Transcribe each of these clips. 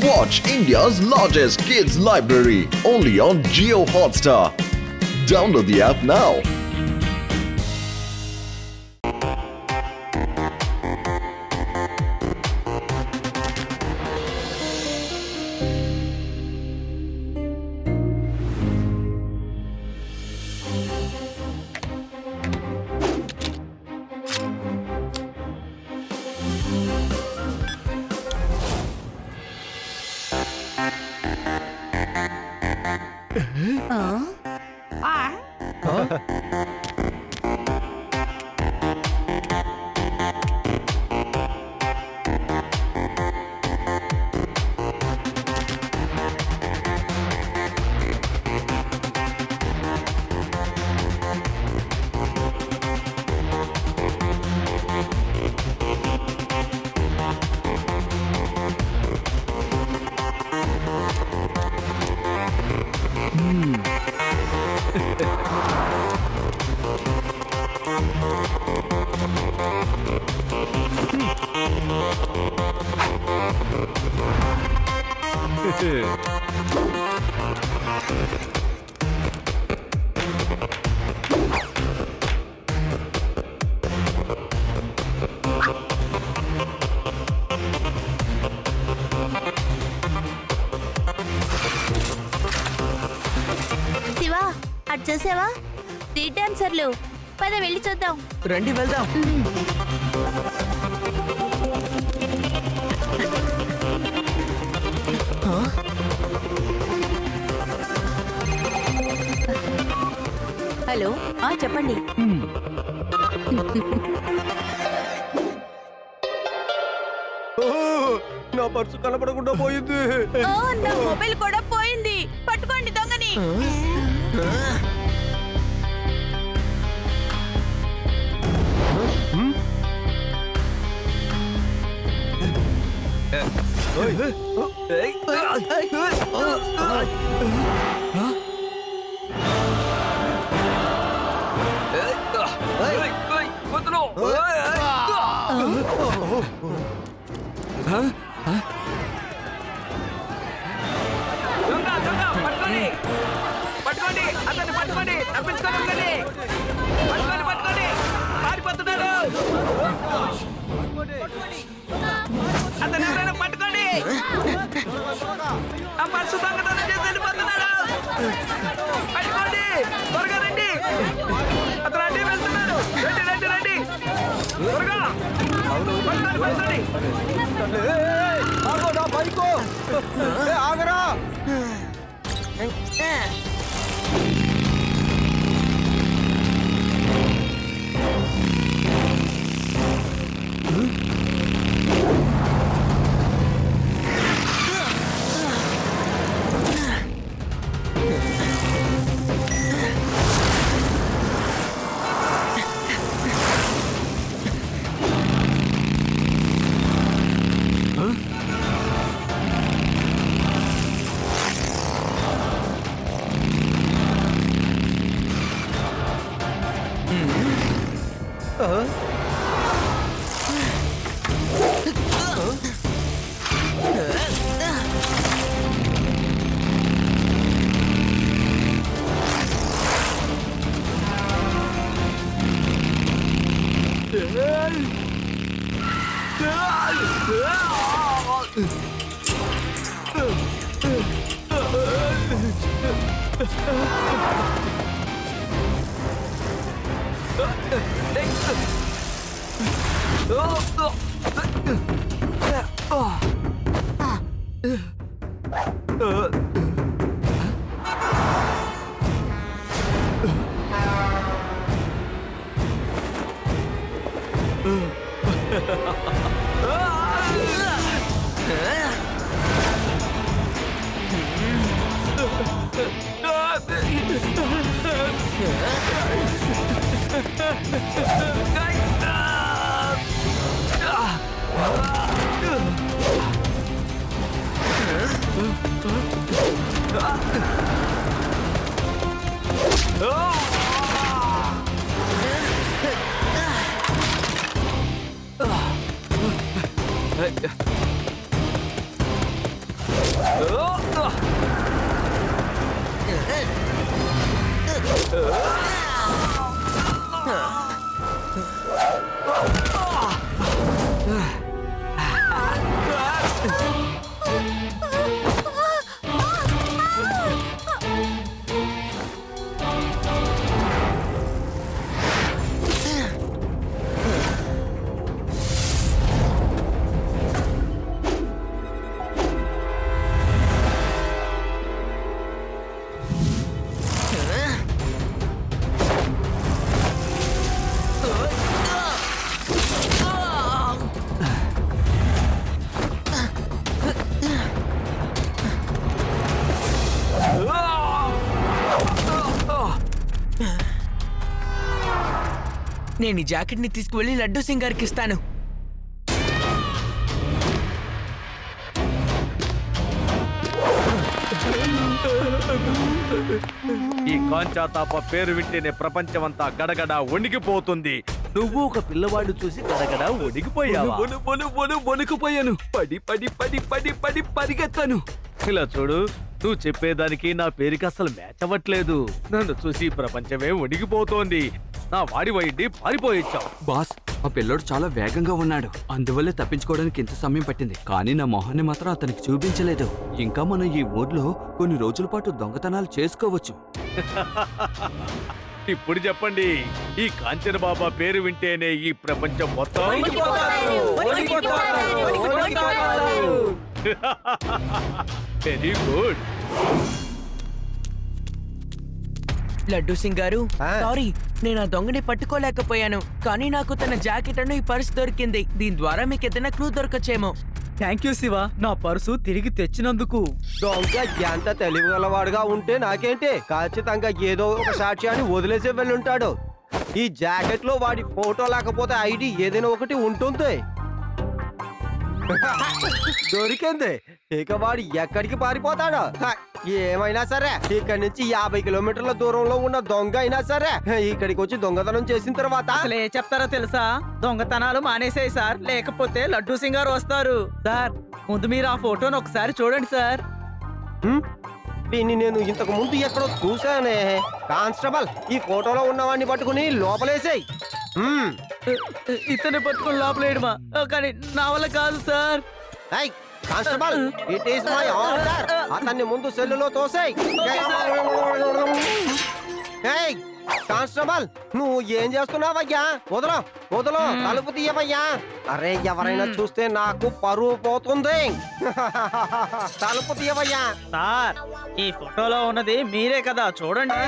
Watch India's largest kids library only on Jio Hotstar. Download the app now. Shiva అటు చూసావా 3 డాన్సర్లు పద వెళ్ళి చూద్దాం రండి వెళ్దాం హలో చెప్పండి నా పర్సు కనపడకుండా పోయింది నా మొబైల్ కూడా పోయింది పట్టుకోండి దొంగని పట్టుకోండి అతన్ని పట్టుకోండి తప్పించుకోండి పట్టుకోండి పారిపోతున్నారు అతను ఎవరైనా పట్టుకోండి ఆ పర్సు దొంగతనం చేసి వెళ్ళిపోతున్నారు పట్టుకోండి త్వరగా రండి అతను అడ్డే వెళ్తున్నారు రండి త్వరగా పట్టుకోండి ఆగరా నేను ఈ జాకెట్ ని తీసుకువెళ్ళి లడ్డూ సింగ్ గారికి ఇస్తాను. ఈ కాంచాతాప పేరు వింటేనే ప్రపంచమంతా గడగడ వణికిపోతుంది. నువ్వు ఒక పిల్లవాడు చూసి గడగడ వణికిపోయావా? వణుకుపోయాను. పడి పడి పడి పడి పడి పరిగెత్తాను. ఇలా చూడు, నువ్వు చెప్పేదానికి నా పేరుకి అసలు మ్యాచ్ అవ్వట్లేదు. నన్ను చూసి ప్రపంచమే వణికిపోతోంది. నా వాడి వైండి పారిపోయిచ్చావు. బాస్, ఆ పిల్లోడు చాలా వేగంగా ఉన్నాడు. అందువల్లే తప్పించుకోవడానికి ఇంత సమయం పట్టింది. కానీ నా మొహాన్ని మాత్రం అతనికి చూపించలేదు. ఇంకా మనం ఈ ఊర్లో కొన్ని రోజుల పాటు దొంగతనాలు చేసుకోవచ్చు. ఇప్పుడు చెప్పండి, ఈ కాంచన బాబా పేరు వింటేనే ఈ ప్రపంచం మొత్తం వెరీ గుడ్. లడ్డూ సింగ్ గారు, సారీ, నేను ఆ దొంగని పట్టుకోలేకపోయాను. కానీ నాకు తన జాకెట్ అను ఈ పర్స్ దొరికింది. దీని ద్వారా మీకు ఏదైనా క్లూ దొరకచ్చేమో. థ్యాంక్ యూ శివ, నా పర్సు తిరిగి తెచ్చినందుకు. దొంగ ఎంత తెలివిగలవాడుగా ఉంటే నాకేంటి, ఖచ్చితంగా ఏదో ఒక సాక్ష్యాన్ని వదిలేసి వెళ్ళుంటాడు. ఈ జాకెట్ లో వాడి ఫోటో లేకపోతే ఐడి ఏదైనా ఒకటి ఉంటుంది. దొరికింది. ఇక వాడు ఎక్కడికి పారిపోతాడు? ఏమైనా సరే ఇక్కడి నుంచి 50 కిలోమీటర్ల దూరంలో ఉన్న దొంగ అయినా సరే ఇక్కడికి వచ్చి దొంగతనం చేసిన తర్వాత అసలు ఏ చెప్తారో తెలుసా? దొంగతనాలు మానేసేయి సార్, లేకపోతే లడ్డూ సింగ్ గారు వస్తారు. సార్, ముందు మీరు ఆ ఫోటోను ఒకసారి చూడండి సార్. దీన్ని నేను ఇంతకు ముందు ఎక్కడో చూశానే. కానిస్టేబుల్, ఈ ఫోటోలో ఉన్నవాడిని పట్టుకుని లోపలేసేయ్. ఇతన్ని పట్టుకుని లోపలేయడమా? కానీ నా వల్ల కాదు sir. Constable, it is my order. అతన్ని ముందు సెల్లులో తోసేయ్. కానిస్టేబుల్, నువ్వు ఏం చేస్తున్నావయ్యా? వదలో వదలో, తలుపు తీయవయ్యా. అరే, ఎవరైనా చూస్తే నాకు పరువు పోతుంది. తలుపు తీయవయ్యా. సార్, ఈ ఫోటోలో ఉన్నది మీరే కదా, చూడండి.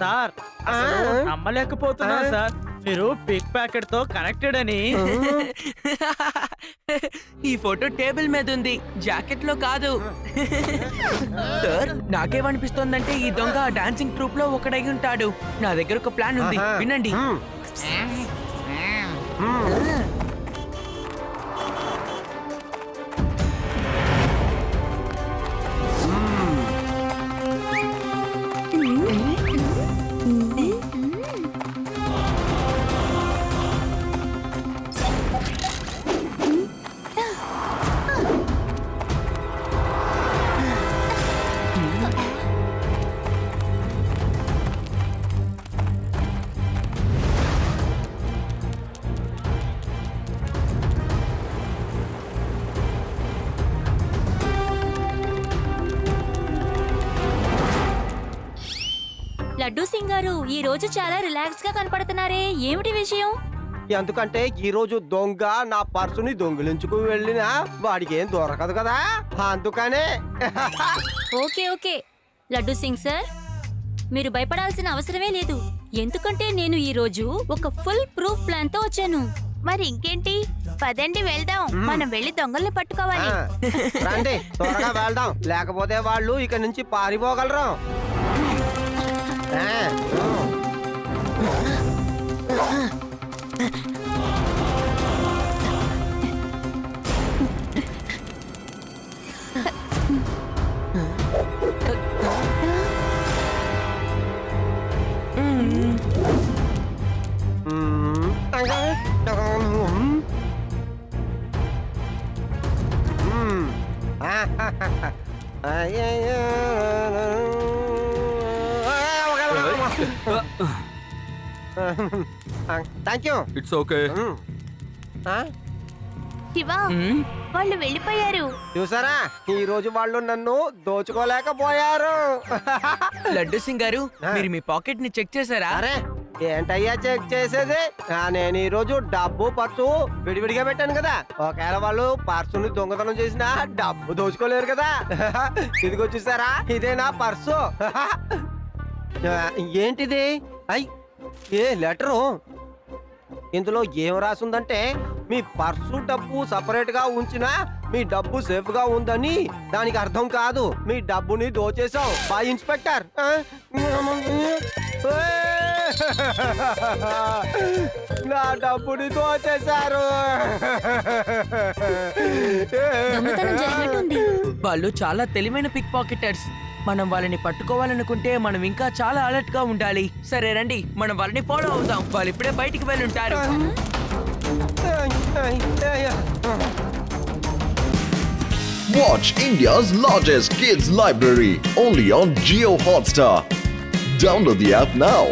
సార్, అసలు నమ్మలేకపోతున్నా సార్, మీరు పిక్ ప్యాకెట్ తో కనెక్టెడ్ అని. ఈ ఫోటో టేబుల్ మీద ఉంది, జాకెట్ లో కాదు. సార్, నాకేమనిపిస్తోందంటే ఈ దొంగ డాన్సింగ్ ట్రూప్ లో ఒకడై ఉంటాడు. నా దగ్గర ఒక ప్లాన్ ఉంది, వినండి. లడ్డూ సింగ్ గారు, ఈ రోజు చాలా రిలాక్స్ గా కనపడుతున్నారే, ఏమిటి విషయం? ఎందుకంటే ఈ రోజు దొంగ నా పర్సుని దొంగిలించుకు వెళ్ళినా వాడికి ఏం దొరకదు కదా, అందుకనే. Okay okay Laddu Singh sir, మీరు భయపడాల్సిన అవసరమే లేదు. ఎందుకంటే నేను ఈ రోజు ఒక ఫుల్ ప్రూఫ్ ప్లాన్ తో వచ్చాను. మరి ఇంకేంటి, పదండి వెళ్దాం. మనం వెళ్ళి దొంగల్ని పట్టుకోవాలి. రండి, త్వరగా వెళ్దాం, లేకపోతే వాళ్ళు ఇక నుంచి పారిపోగలరు. Thank you. It's okay. Shiva మ్మ్. వాళ్ళు వెళ్ళిపోయారు. చూసారా ఈ రోజు వాళ్ళు నన్ను దోచుకోలేకపోయారు. లడ్డు సింగ్ గారు మీరు మీ పాకెట్ ని చెక్ చేశారా? అరే ఏంటయ్యా చెక్ చేసేది? నేను ఈ రోజు డబ్బు పర్సు విడివిడిగా పెట్టాను కదా. ఒకవేళ వాళ్ళు పర్సుని దొంగతనం చేసినా డబ్బు దోచుకోలేరు కదా. ఇదిగో చూసారా ఇదే నా పర్సు. ఏంటిది? అయ్ ఏ లెటరు? ఇందులో ఏం రాసుందంటే మీ పర్సు డబ్బు సపరేట్ గా ఉంచినా మీ డబ్బు సేఫ్ గా ఉందని దానికి అర్థం కాదు. మీ డబ్బుని దోచేసాం బై ఇన్స్పెక్టర్. నా డబ్బుని దోచేశారు. దొంగతనం జరిగినట్టుంది. వాళ్ళు చాలా తెలివైన పిక్ పాకెటర్స్. మనం వాళ్ళని పట్టుకోవాలనుకుంటే మనం ఇంకా చాలా అలర్ట్ గా ఉండాలి. సరే రండి మనం వాళ్ళని ఫాలో అవుదాం. వాళ్ళు ఇప్పుడే బయటికి వెళ్ళి ఉంటారు. Watch India's largest kids library only on Jio Hotstar. Download the app now.